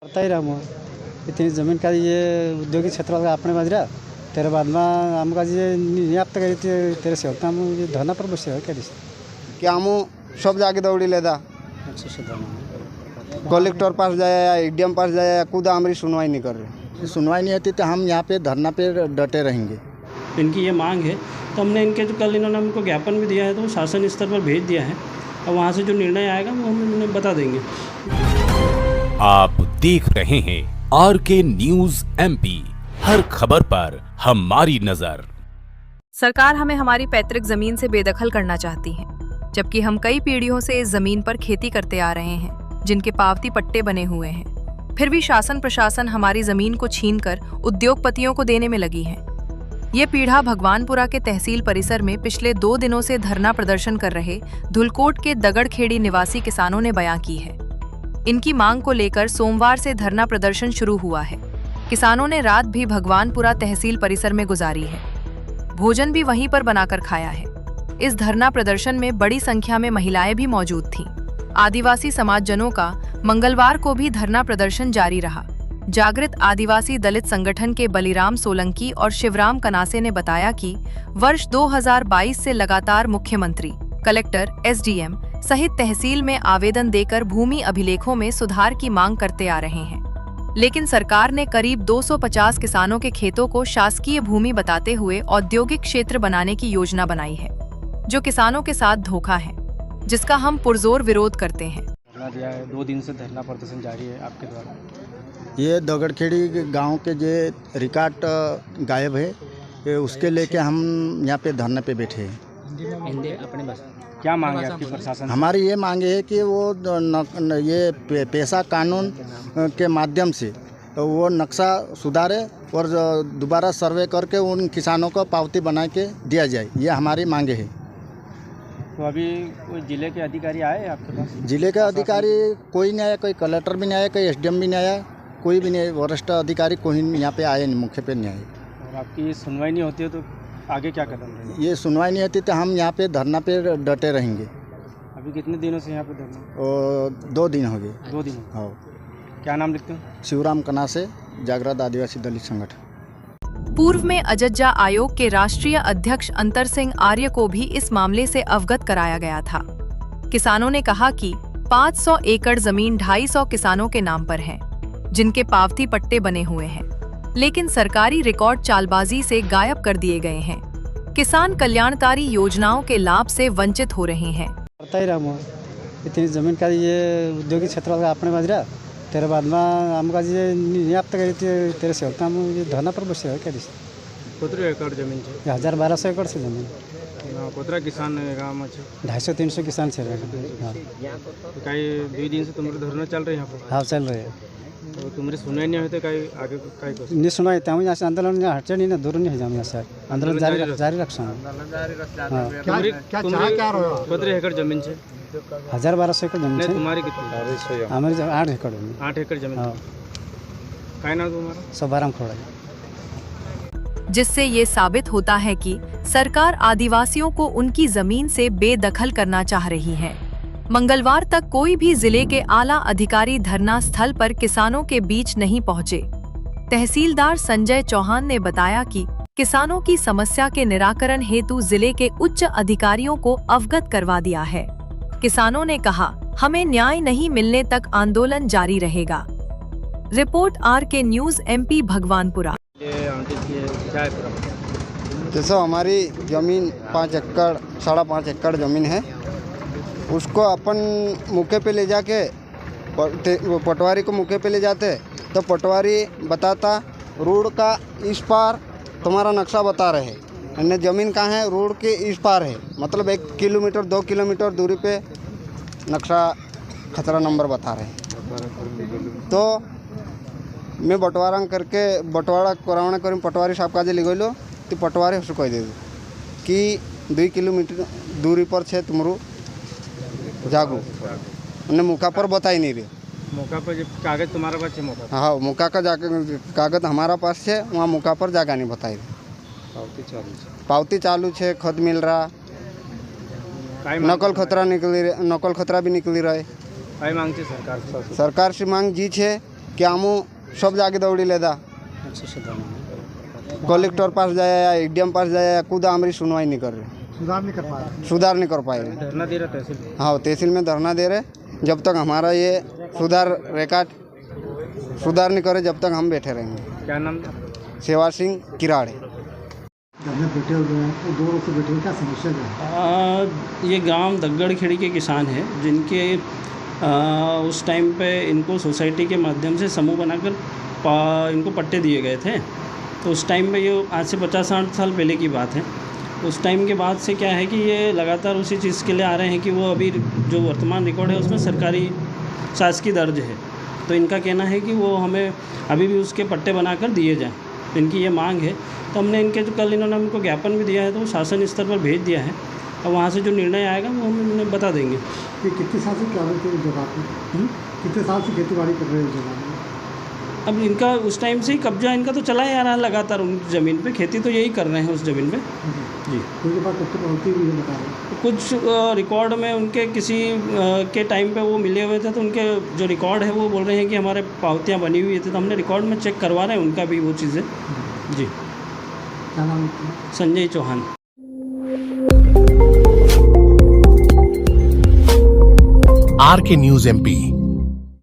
करता ही रहा इतनी जमीन का ये उद्योगिक क्षेत्र अपने बाजरा तेरे बाद में आमका ये नियाप्त करी तेरे से होता हम ये धरना पर बसे है क्या हम सब जाके दौड़ी लेदा कलेक्टर पास जाए या एडीएम पास जाए या खुद हमारी सुनवाई नहीं कर रहे। सुनवाई नहीं होती तो हम यहाँ पे धरना पे डटे रहेंगे। इनकी ये मांग है तो हमने इनके जो कल इन्होंने हमको ज्ञापन भी दिया है तो शासन स्तर पर भेज दिया है। अब वहाँ से जो निर्णय आएगा वो हम उन्हें बता देंगे। आप देख रहे हैं RK न्यूज़ MP, हर खबर पर हमारी नजर। सरकार हमें हमारी पैतृक जमीन से बेदखल करना चाहती है, जबकि हम कई पीढ़ियों से इस जमीन पर खेती करते आ रहे हैं जिनके पावती पट्टे बने हुए हैं। फिर भी शासन प्रशासन हमारी जमीन को छीनकर उद्योगपतियों को देने में लगी है। ये पीढ़ा भगवानपुरा के तहसील परिसर में पिछले 2 दिनों से धरना प्रदर्शन कर रहे धुलकोट के दगड़खेड़ी निवासी किसानों ने बयां की है। इनकी मांग को लेकर सोमवार से धरना प्रदर्शन शुरू हुआ है। किसानों ने रात भी भगवानपुरा तहसील परिसर में गुजारी है। भोजन भी वहीं पर बनाकर खाया है। इस धरना प्रदर्शन में बड़ी संख्या में महिलाएं भी मौजूद थीं। आदिवासी समाजजनों का मंगलवार को भी धरना प्रदर्शन जारी रहा। जागृत आदिवासी दलित संगठन के बलिराम सोलंकी और शिवराम कनासे ने बताया कि वर्ष 2022 से लगातार मुख्यमंत्री, कलेक्टर, SDM सहित तहसील में आवेदन देकर भूमि अभिलेखों में सुधार की मांग करते आ रहे हैं, लेकिन सरकार ने करीब 250 किसानों के खेतों को शासकीय भूमि बताते हुए औद्योगिक क्षेत्र बनाने की योजना बनाई है, जो किसानों के साथ धोखा है, जिसका हम पुरजोर विरोध करते हैं। धरना दिया है, 2 दिन से धरना प्रदर्शन जारी है आपके द्वारा। ये दगड़खेड़ी गांव के जो रिकॉर्ड गायब है उसके लेके हम यहाँ पे धरने पे बैठे हैं। क्या मांग है आपकी प्रशासन? हमारी ये मांगे है कि वो ये पैसा कानून के माध्यम से वो नक्शा सुधारे और दोबारा सर्वे करके उन किसानों को पावती बना के दिया जाए, ये हमारी मांगे है। तो अभी कोई जिले के अधिकारी आए आपके पास? जिले का अधिकारी कोई नहीं आया, कोई कलेक्टर भी नहीं आया, कोई SDM भी नहीं आया, कोई भी नहीं, वरिष्ठ अधिकारी कोई यहाँ पे आए नहीं, मुख्य पे नहीं आए। और आपकी सुनवाई नहीं होती है तो आगे क्या कदम रहेगा? ये सुनवाई नहीं होती तो हम यहाँ पे धरना पे डटे रहेंगे। अभी कितने दिनों से यहाँ पे धरना? और 2 दिन हो गए। 2 दिन। हाँ। क्या नाम लिखते हो? शिवराम कनासे, जागृत आदिवासी दलित संगठन। पूर्व में अजज्जा आयोग के राष्ट्रीय अध्यक्ष अंतर सिंह आर्य को भी इस मामले से अवगत कराया गया था। किसानों ने कहा कि 500 एकड़ जमीन 250 किसानों के नाम पर है, जिनके पावती पट्टे बने हुए हैं, लेकिन सरकारी रिकॉर्ड चालबाजी से गायब कर दिए गए हैं। किसान कल्याणकारी योजनाओं के लाभ से वंचित हो रहे हैं। करता ही रहा इतनी जमीन का ये उद्योगिक क्षेत्र अपने बाजरा तेरे बाद में आमका ये नियाप्त करी तेरे से होता हम ये धरना पर बसे है। कितने एकड़ जमीन है? 1000-1200 एकड़ से जमीन। कितना किसान गाँव में? 250-300 किसान से। कई 2 दिन से तुम्हारे धरना चल रहे हैं यहाँ पर? हाँ चल रहे हैं। तो तुम्हारी सुनवाई नहीं होते कहीं आगे कहीं नहीं सुनाई हम यहाँ से आंदोलन हटे नहीं ना, दूर नहीं है, हम यहाँ से आंदोलन जारी रखा है। कितने एकड़ जमीन है? 1000-1200 एकड़ जमीन है। तुम्हारी कितनी? हमारी 8 एकड़। 8 एकड़ जमीन। हाँ। क्या नाम तुम्हारा? सबाराम खोड़ा। जिससे ये साबित होता है कि सरकार आदिवासियों को उनकी जमीन से बेदखल करना चाह रही है। मंगलवार तक कोई भी जिले के आला अधिकारी धरना स्थल पर किसानों के बीच नहीं पहुंचे। तहसीलदार संजय चौहान ने बताया कि किसानों की समस्या के निराकरण हेतु जिले के उच्च अधिकारियों को अवगत करवा दिया है। किसानों ने कहा, हमें न्याय नहीं मिलने तक आंदोलन जारी रहेगा। Report RK news MP Bhagwanpura. जैसे हमारी ज़मीन 5 एकड़ 5.5 एकड़ ज़मीन है, उसको अपन मुखे पे ले जाके पटवारी को मुखे पे ले जाते तो पटवारी बताता रोड का इस पार तुम्हारा नक्शा बता रहे हैं, ज़मीन कहाँ है, रोड के इस पार है, मतलब 1 किलोमीटर 2 किलोमीटर दूरी पे नक्शा खतरा नंबर बता रहे हैं। तो मैं बंटवारा करके बंटवारा करावना करी पटवारी साहब का लिख लो तो पटवारी उसको कह दे कि 2 किलोमीटर दूरी पर छे तुमरू जागू उन्हें मौका पर बता ही नहीं रहे। मौका पर कागज तुम्हारा पास है? मौका? हाँ, मौका का कागज हमारा पास है, वहाँ मौका पर जागा नहीं बताई। पावती चालू है, खत मिल रहा, नकल खतरा भी निकली रहे। सरकार से मांग जी है क्या मु सब जाके दौड़ी लेदा कलेक्टर पास जाया या एडीएम पास जाया या खुद हमारी सुनवाई नहीं कर रहे, सुधार नहीं कर पाए। धरना दे रहा तहसील हाँ, तहसील में धरना दे रहे, जब तक हमारा ये सुधार रिकॉर्ड सुधार नहीं करे जब तक हम बैठे रहेंगे। क्या नाम था? सेवा सिंह किराड़े। बैठे हुए हैं, 2 रोज से बैठे हुए, क्या समस्या है? ये गांव दग्गड़ खेड़ी के किसान हैं जिनके उस टाइम पे इनको सोसाइटी के माध्यम से समूह बनाकर इनको पट्टे दिए गए थे। तो उस टाइम में ये आज से 50-60 साल पहले की बात है। उस टाइम के बाद से क्या है कि ये लगातार उसी चीज़ के लिए आ रहे हैं कि वो अभी जो वर्तमान रिकॉर्ड है उसमें सरकारी शासकीय दर्ज है, तो इनका कहना है कि वो हमें अभी भी उसके पट्टे बनाकर दिए जाएं। इनकी ये मांग है। तो हमने इनके जो कल इन्होंने हमको ज्ञापन भी दिया है तो वो शासन स्तर पर भेज दिया है। अब वहाँ से जो निर्णय आएगा वो हम उन्हें बता देंगे। ये कितने साल से क्या होते हैं जगह पे? कितने साल से खेती बाड़ी कर रहे हैं जगह में? अब इनका उस टाइम से ही कब्जा इनका तो चला ही आ रहा है लगातार उन ज़मीन पे, खेती तो यही कर रहे हैं उस ज़मीन पे जी। उनके पास तब तक होती हुई बता रहे कुछ रिकॉर्ड में उनके किसी के टाइम पे वो मिले हुए थे, तो उनके जो रिकॉर्ड है वो बोल रहे हैं कि हमारे पावतियाँ बनी हुई थी, तो हमने रिकॉर्ड में चेक करवा रहे हैं उनका भी वो चीज़ें जी। क्या नाम है? Sanjay Chauhan. RK News MP